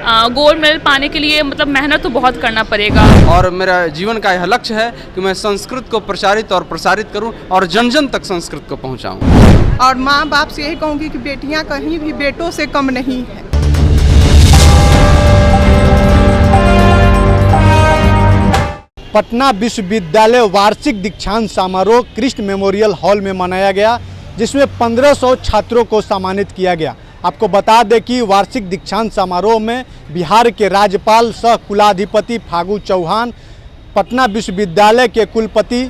Gold medal पाने के लिए मतलब मेहनत तो बहुत करना पड़ेगा। और मेरा जीवन का यह लक्ष्य है कि मैं संस्कृत को प्रचारित और प्रसारित करूं और जन जन तक संस्कृत को पहुंचाऊं। और माँ बाप से यही कहूँगी कि बेटियाँ कहीं भी बेटों से कम नहीं है। पटना विश्वविद्यालय वार्षिक दीक्षांत समारोह कृष्ण मेमोरियल हॉल में मनाया गया, जिसमें 1500 छात्रों को सम्मानित किया गया। आपको बता दें कि वार्षिक दीक्षांत समारोह में बिहार के राज्यपाल सह कुलाधिपति फागू चौहान, पटना विश्वविद्यालय के कुलपति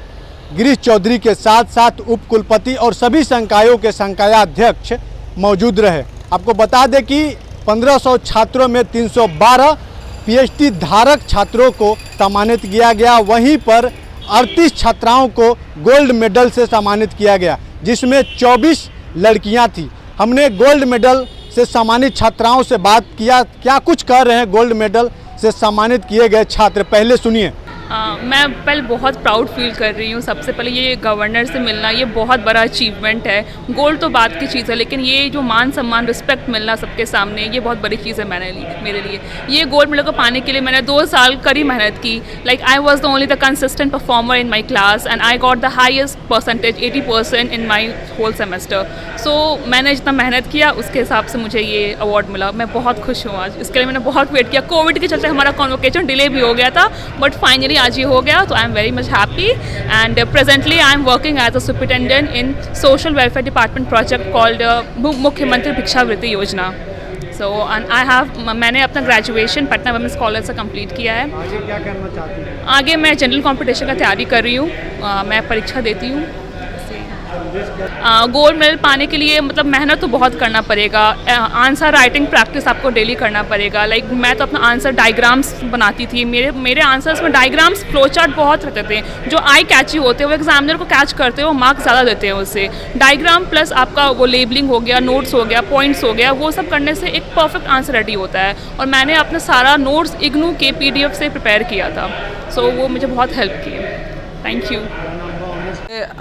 गिरीश चौधरी के साथ साथ उप कुलपति और सभी संकायों के संकायाध्यक्ष मौजूद रहे। आपको बता दें कि 1500 छात्रों में 312 पीएचडी धारक छात्रों को सम्मानित किया गया। वहीं पर 38 छात्राओं को गोल्ड मेडल से सम्मानित किया गया, जिसमें 24 लड़कियां थीं। हमने गोल्ड मेडल से सम्मानित छात्राओं से बात किया, क्या कुछ कह रहे हैं गोल्ड मेडल से सम्मानित किए गए छात्र, पहले सुनिए। मैं पहले बहुत प्राउड फील कर रही हूँ। सबसे पहले ये गवर्नर से मिलना ये बहुत बड़ा अचीवमेंट है। गोल्ड तो बात की चीज़ है, लेकिन ये जो मान सम्मान रिस्पेक्ट मिलना सबके सामने, ये बहुत बड़ी चीज़ है मेरे लिए। ये गोल्ड मेडल को पाने के लिए मैंने 2 साल कड़ी मेहनत की। Like I was the only the consistent performer in my class and I got the highest percentage 80% in my whole semester. So मैंने जितना मेहनत किया उसके हिसाब से मुझे ये अवार्ड मिला। मैं बहुत खुश हूँ आज। इसके लिए मैंने बहुत वेट किया। कोविड के चलते हमारा कॉन्वोकेशन डिले भी हो गया था, बट फाइनली आज ये हो गया, तो I am very much happy. And presently I am working as a superintendent in social welfare department project called मुख्यमंत्री भिक्षावृत्ति योजना। सो मैंने अपना ग्रेजुएशन पटना वुमेन्स कॉलेज से कंप्लीट किया है। आगे क्या करना चाहती हैं? आगे मैं जनरल कॉम्पिटिशन का तैयारी कर रही हूँ। मैं परीक्षा देती हूँ। गोल्ड मेडल पाने के लिए मतलब मेहनत तो बहुत करना पड़ेगा। आंसर राइटिंग प्रैक्टिस आपको डेली करना पड़ेगा। लाइक मैं तो अपना आंसर डायग्राम्स बनाती थी। मेरे आंसर्स में डायग्राम्स फ्लो चार्ट बहुत रहते थे जो आई कैची होते हैं, वो एग्जामिनर को कैच करते हैं, वो मार्क्स ज़्यादा देते हैं उससे। डायग्राम प्लस आपका वो लेबलिंग हो गया, नोट्स हो गया, पॉइंट्स हो गया, वो सब करने से एक परफेक्ट आंसर रेडी होता है। और मैंने अपना सारा नोट्स इग्नू के PDF से प्रिपेयर किया था। सो वो मुझे बहुत हेल्प किए। Thank you.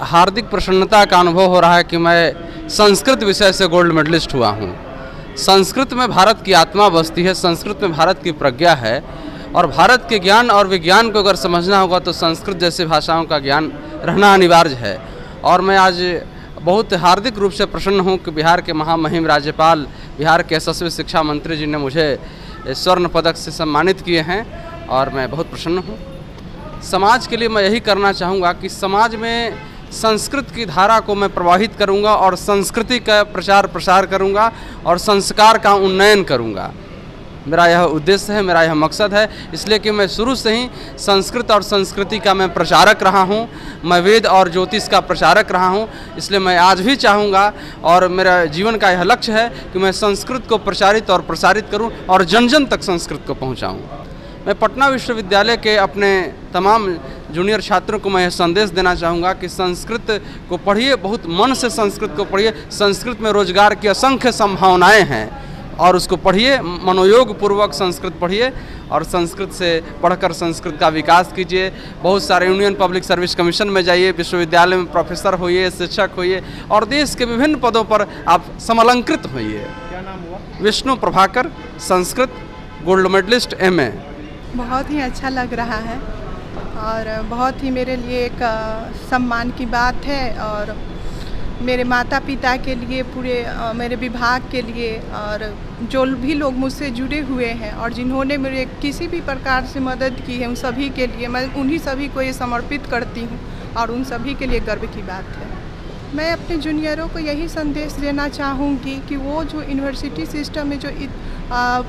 हार्दिक प्रसन्नता का अनुभव हो रहा है कि मैं संस्कृत विषय से गोल्ड मेडलिस्ट हुआ हूँ। संस्कृत में भारत की आत्मा बसती है, संस्कृत में भारत की प्रज्ञा है, और भारत के ज्ञान और विज्ञान को अगर समझना होगा तो संस्कृत जैसी भाषाओं का ज्ञान रहना अनिवार्य है। और मैं आज बहुत हार्दिक रूप से प्रसन्न हूँ कि बिहार के महामहिम राज्यपाल, बिहार के यशस्वी शिक्षा मंत्री जी ने मुझे स्वर्ण पदक से सम्मानित किए हैं, और मैं बहुत प्रसन्न हूँ। समाज के लिए मैं यही करना चाहूँगा कि समाज में संस्कृत की धारा को मैं प्रवाहित करूँगा और संस्कृति का प्रचार प्रसार करूँगा और संस्कार का उन्नयन करूँगा। मेरा यह उद्देश्य है, मेरा यह मकसद है। इसलिए कि मैं शुरू से ही संस्कृत और संस्कृति का मैं प्रचारक रहा हूँ, मैं वेद और ज्योतिष का प्रचारक रहा हूँ। इसलिए मैं आज भी चाहूँगा, और मेरा जीवन का यह लक्ष्य है कि मैं संस्कृत को प्रचारित और प्रसारित करूँ और जन जन तक संस्कृत को पहुँचाऊँ। मैं पटना विश्वविद्यालय के अपने तमाम जूनियर छात्रों को मैं यह संदेश देना चाहूँगा कि संस्कृत को पढ़िए, बहुत मन से संस्कृत को पढ़िए। संस्कृत में रोजगार की असंख्य संभावनाएं हैं, और उसको पढ़िए, मनोयोग पूर्वक संस्कृत पढ़िए, और संस्कृत से पढ़कर संस्कृत का विकास कीजिए। बहुत सारे यूनियन पब्लिक सर्विस कमीशन में जाइए, विश्वविद्यालय में प्रोफेसर होइए, शिक्षक होइए, और देश के विभिन्न पदों पर आप समलंकृत होइए। क्या नाम हुआ? Vishnu Prabhakar, Sanskrit, gold medalist, MA। बहुत ही अच्छा लग रहा है और बहुत ही मेरे लिए एक सम्मान की बात है, और मेरे माता पिता के लिए, पूरे मेरे विभाग के लिए, और जो भी लोग मुझसे जुड़े हुए हैं और जिन्होंने मेरे किसी भी प्रकार से मदद की है, उन सभी के लिए मैं उन्हीं सभी को ये समर्पित करती हूँ, और उन सभी के लिए गर्व की बात है। मैं अपने जूनियरों को यही संदेश देना चाहूँगी कि वो जो यूनिवर्सिटी सिस्टम में जो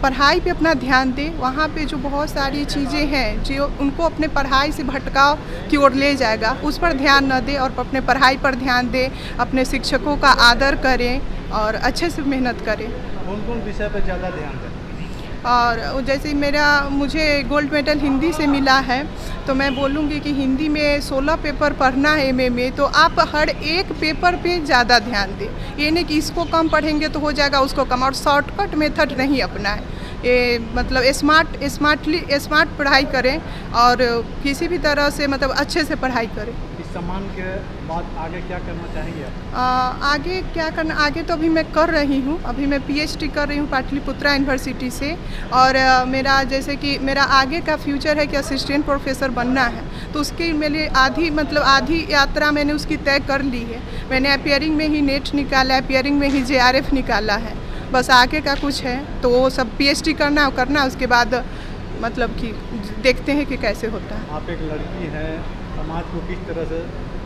पढ़ाई पे अपना ध्यान दे, वहाँ पे जो बहुत सारी चीज़ें हैं जो उनको अपने पढ़ाई से भटकाव की ओर ले जाएगा, उस पर ध्यान न दे और अपने पढ़ाई पर ध्यान दे, अपने शिक्षकों का आदर करें और अच्छे से मेहनत करें। कौन कौन विषय पर ज़्यादा ध्यान दें? और जैसे मुझे गोल्ड मेडल हिंदी से मिला है, तो मैं बोलूँगी कि हिंदी में 16 पेपर पढ़ना है MA में, तो आप हर एक पेपर पे ज़्यादा ध्यान दें। ये नहीं कि इसको कम पढ़ेंगे तो हो जाएगा, उसको कम, और शॉर्टकट मेथड नहीं अपनाएं। ये मतलब स्मार्ट पढ़ाई करें और किसी भी तरह से मतलब अच्छे से पढ़ाई करें। सम्मान के बाद आगे क्या करना चाहेंगे आप? आगे क्या करना, आगे तो अभी मैं कर रही हूँ, अभी मैं PhD कर रही हूँ पाटलिपुत्रा यूनिवर्सिटी से। और मेरा जैसे कि मेरा आगे का फ्यूचर है कि असिस्टेंट प्रोफेसर बनना है, तो उसके मेरे आधी यात्रा मैंने उसकी तय कर ली है। मैंने अपीयरिंग में ही नेट निकाला है, अपीयरिंग में ही JRF निकाला है। बस आगे का कुछ है तो वो सब PhD करना, उसके बाद मतलब कि देखते हैं कि कैसे होता है। आप एक लड़की हैं, समाज को किस तरह से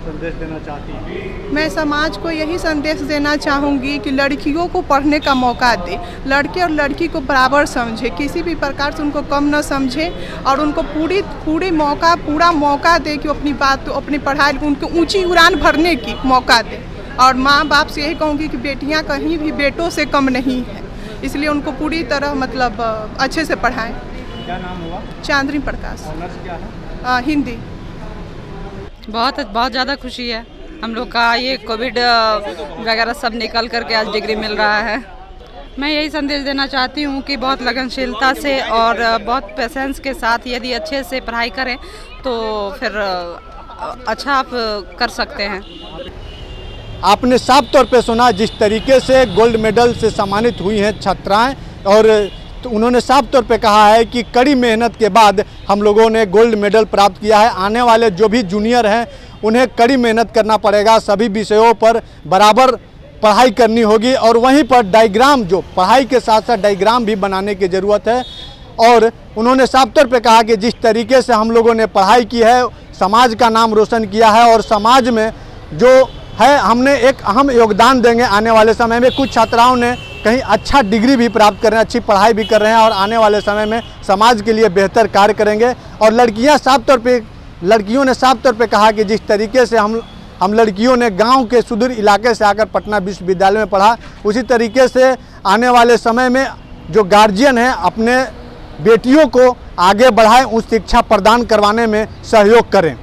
संदेश देना चाहती हैं? मैं समाज को यही संदेश देना चाहूँगी कि लड़कियों को पढ़ने का मौका दे, लड़के और लड़की को बराबर समझे, किसी भी प्रकार से उनको कम न समझे और उनको पूरा मौका दे कि अपनी पढ़ाई उनको ऊंची उड़ान भरने की मौका दे। और माँ बाप से यही कहूँगी कि बेटियाँ कहीं भी बेटों से कम नहीं है, इसलिए उनको पूरी तरह मतलब अच्छे से पढ़ाएं। क्या नाम हुआ? चांदनी प्रकाश। ऑनर्स क्या है? हिंदी। बहुत ज़्यादा खुशी है हम लोग का, ये कोविड वगैरह सब निकल करके आज डिग्री मिल रहा है। मैं यही संदेश देना चाहती हूँ कि बहुत लगनशीलता से और बहुत पेशेंस के साथ यदि अच्छे से पढ़ाई करें तो फिर अच्छा आप कर सकते हैं। आपने साफ तौर पे सुना जिस तरीके से गोल्ड मेडल से सम्मानित हुई हैं छात्राएं, और तो उन्होंने साफ तौर पे कहा है कि कड़ी मेहनत के बाद हम लोगों ने गोल्ड मेडल प्राप्त किया है। आने वाले जो भी जूनियर हैं उन्हें कड़ी मेहनत करना पड़ेगा, सभी विषयों पर बराबर पढ़ाई करनी होगी और वहीं पर डायग्राम, जो पढ़ाई के साथ साथ डायग्राम भी बनाने की ज़रूरत है। और उन्होंने साफ तौर पे कहा कि जिस तरीके से हम लोगों ने पढ़ाई की है, समाज का नाम रोशन किया है और समाज में जो है हमने एक अहम योगदान देंगे आने वाले समय में। कुछ छात्राओं ने कहीं अच्छा डिग्री भी प्राप्त कर रहे हैं, अच्छी पढ़ाई भी कर रहे हैं और आने वाले समय में समाज के लिए बेहतर कार्य करेंगे। और लड़कियों ने साफ तौर पे कहा कि जिस तरीके से हम लड़कियों ने गांव के सुदूर इलाके से आकर पटना विश्वविद्यालय में पढ़ा, उसी तरीके से आने वाले समय में जो गार्जियन हैं अपने बेटियों को आगे बढ़ाएं, उस शिक्षा प्रदान करवाने में सहयोग करें।